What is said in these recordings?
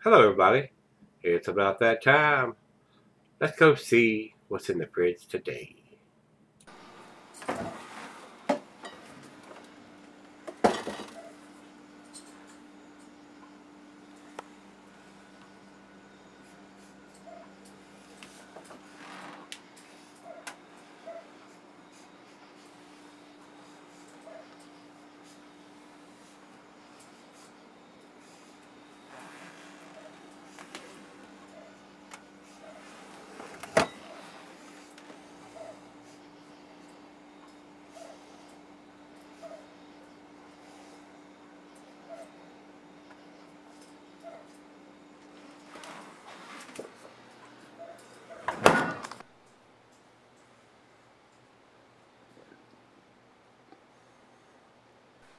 Hello, everybody. It's about that time. Let's go see what's in the fridge today.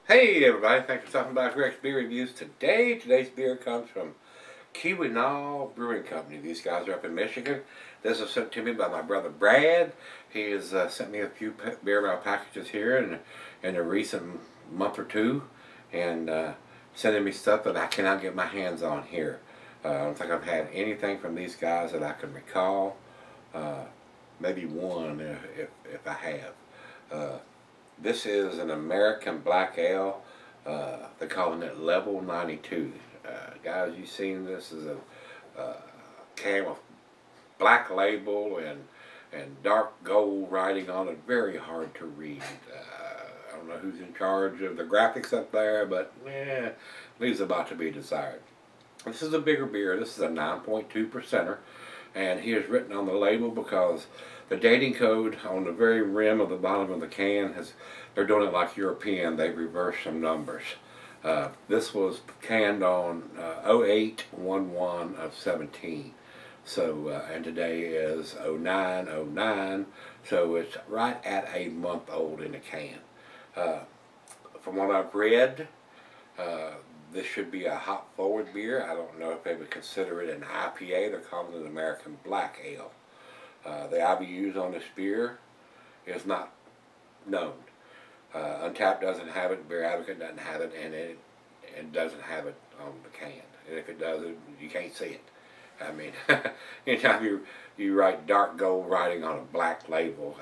Hey, everybody. Thanks for stopping by Gregsbeerreviews today. Today's beer comes from Keweenaw Brewing Company. These guys are up in Michigan. This was sent to me by my brother Brad. He has sent me a few beer barrel packages here in a recent month or two, and sending me stuff that I cannot get my hands on here. I don't think I've had anything from these guys that I can recall. Maybe one if I have. This is an American Black Ale. They're calling it Level 92. Guys, you've seen this as a can with black label and dark gold writing on it. Very hard to read. I don't know who's in charge of the graphics up there, but leaves a lot to be desired. This is a bigger beer. This is a 9.2%er, and he has written on the label because the dating code on the very rim of the bottom of the can they're doing it like European. They reversed some numbers. This was canned on 08/11 of 17. So, and today is 09/09, so it's right at a month old in a can. From what I've read, this should be a hop forward beer. I don't know if they would consider it an IPA. They're calling it an American Black Ale. The IBUs on this beer is not known. Untapped doesn't have it, Beer Advocate doesn't have it, and it doesn't have it on the can. And if it does, you can't see it. I mean, anytime you write dark gold writing on a black label,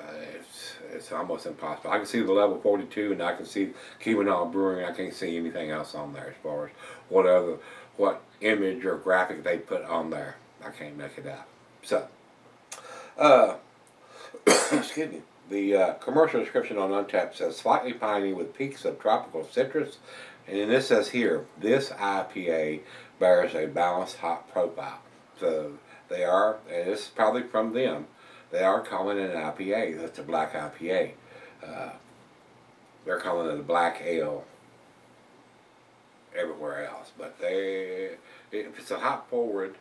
it's almost impossible. I can see the level 42, and I can see Keweenaw Brewing. I can't see anything else on there as far as what image or graphic they put on there. I can't make it out. So, excuse me. The commercial description on Untapped says slightly piney with peaks of tropical citrus, and then this says here, this IPA bears a balanced hop profile. So they are, and this is probably from them, they are calling it an IPA. That's a black IPA. They're calling it a black ale everywhere else, but if it's a hop forward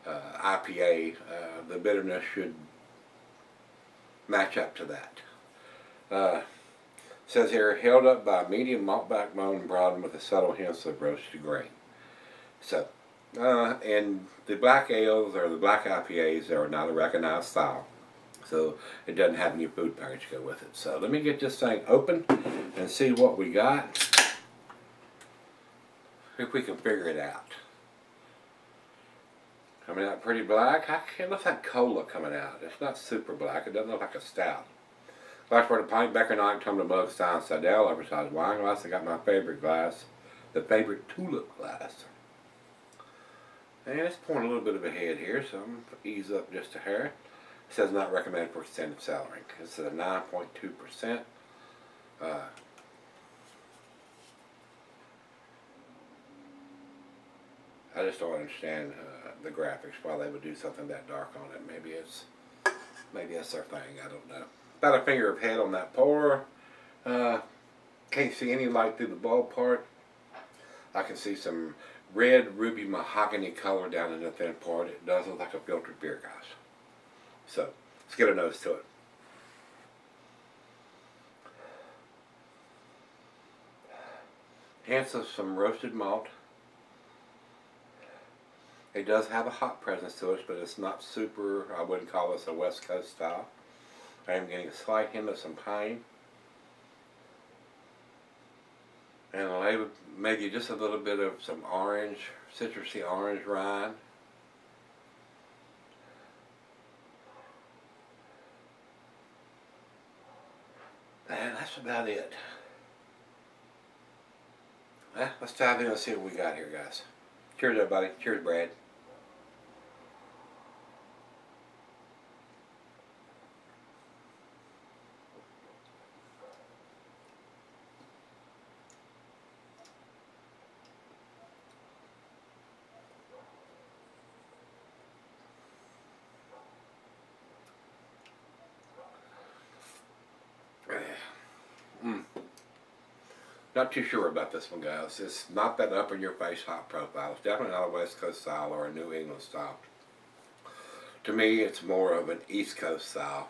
IPA, the bitterness should match up to that. Says here, held up by a medium malt backbone and broadened with a subtle hints of roasted grain. So, and the black ales or the black IPAs are not a recognized style, so it doesn't have any food package to go with it. So let me get this thing open and see what we got, if we can figure it out. Coming out pretty black. It looks like cola coming out. It's not super black. It doesn't look like a stout. Glass for the pint, Becker Knight, tumbler mug, stein, Sidell, oversized wine glass. I got my favorite glass, the favorite tulip glass. And it's pouring a little bit of a head here, so I'm going to ease up just a hair. It says not recommended for extended cellaring. It's at a 9.2%. I just don't understand the graphics, why they would do something that dark on it. Maybe that's their thing. I don't know. About a finger of head on that pour. Can't see any light through the bulb part. I can see some red ruby mahogany color down in the thin part. It does look like a filtered beer, guys. So let's get a nose to it. Hints of some roasted malt. It does have a hop presence to it, but it's not super, I wouldn't call this a West Coast style. I am getting a slight hint of some pine. And I would maybe just a little bit of some orange, citrusy orange rind. And that's about it. Let's dive in and see what we got here, guys. Cheers, everybody. Cheers, Brad. Not too sure about this one, guys. It's not that up-in-your-face hot profile. It's definitely not a West Coast style or a New England style. To me, it's more of an East Coast style.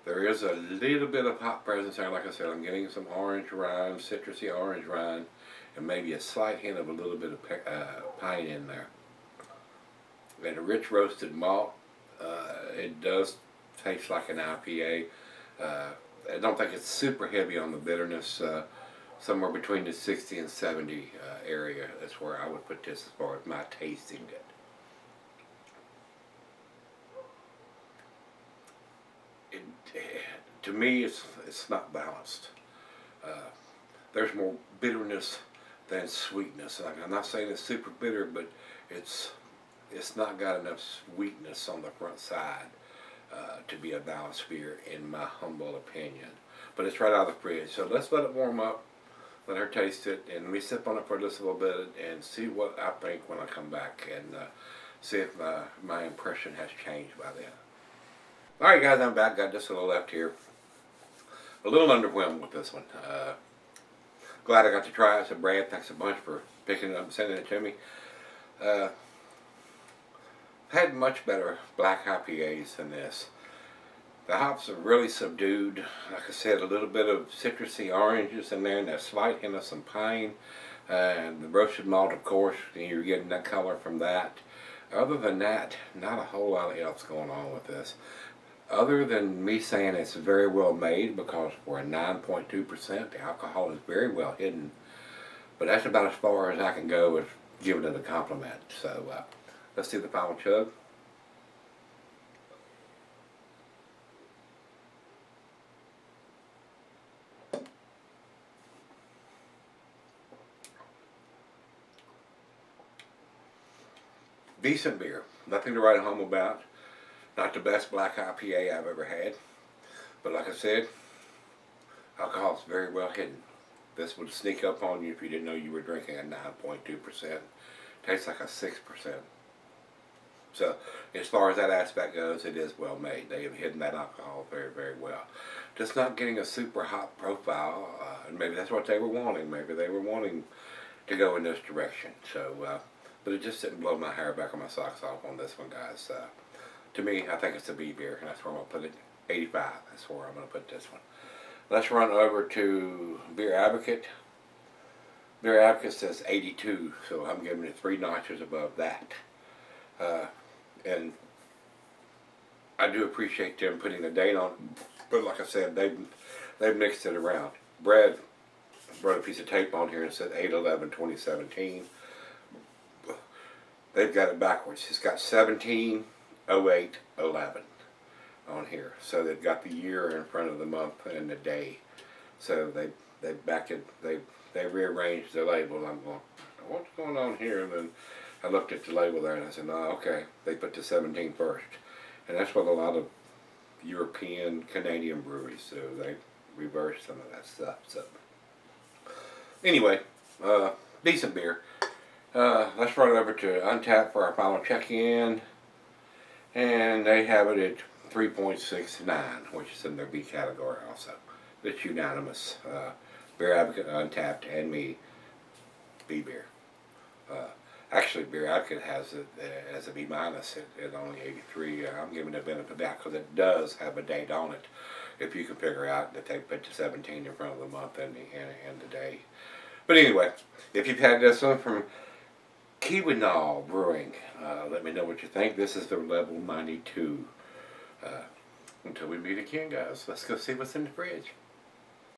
There is a little bit of hot presence there. Like I said, I'm getting some orange rind, citrusy orange rind, and maybe a slight hint of a little bit of pine in there. And a rich roasted malt. It does taste like an IPA. I don't think it's super heavy on the bitterness. Somewhere between the 60 and 70 area. That's where I would put this as far as my tasting it. To me, it's not balanced. There's more bitterness than sweetness. I'm not saying it's super bitter, but it's not got enough sweetness on the front side to be a balanced beer, in my humble opinion. But it's right out of the fridge, so let's let it warm up, let her taste it, and we sip on it for just a little bit and see what I think when I come back, and see if my impression has changed by then. Alright guys, I'm back. Got just a little left here. A little underwhelmed with this one. Glad I got to try it. So Brad, thanks a bunch for picking it up and sending it to me. Had much better black IPAs than this. The hops are really subdued. Like I said, a little bit of citrusy oranges in there and a slight hint of some pine. And the roasted malt, of course, you're getting that color from that. Other than that, not a whole lot else going on with this. Other than me saying it's very well made, because for a 9.2%, the alcohol is very well hidden. But that's about as far as I can go with giving it a compliment. So let's do the final chug. Decent beer. Nothing to write home about. Not the best black IPA I've ever had. But like I said, alcohol is very well hidden. This would sneak up on you if you didn't know you were drinking a 9.2%. Tastes like a 6%. So, as far as that aspect goes, it is well made. They have hidden that alcohol very, very well. Just not getting a super hot profile, and maybe that's what they were wanting. Maybe they were wanting to go in this direction. So, but it just didn't blow my hair back on my socks off on this one, guys. To me, I think it's a B beer, and that's where I'm going to put it. 85, that's where I'm going to put this one. Let's run over to Beer Advocate. Beer Advocate says 82, so I'm giving it 3 notches above that. And I do appreciate them putting a date on it, but like I said, they've mixed it around. Brad brought a piece of tape on here and said 8/11/2017. They've got it backwards. It's got 17/08/11 on here, so they've got the year in front of the month and the day. So they rearranged the label. I'm going, what's going on here? And then I looked at the label there and I said, oh, okay, they put the 17 first. And that's what a lot of European, Canadian breweries do. They reverse some of that stuff. So anyway, decent beer. Let's run it over to Untappd for our final check-in. And they have it at 3.69, which is in their B category also. It's unanimous. Beer Advocate, Untappd, and me, B beer. Actually, Beer Advocate has it as a B minus at only 83. I'm giving it a benefit of that because it does have a date on it. If you can figure out that they put the 17 in front of the month and the day. But anyway, if you've had this one from Keweenaw Brewing, let me know what you think. This is their level 92. Until we meet again, guys, let's go see what's in the fridge.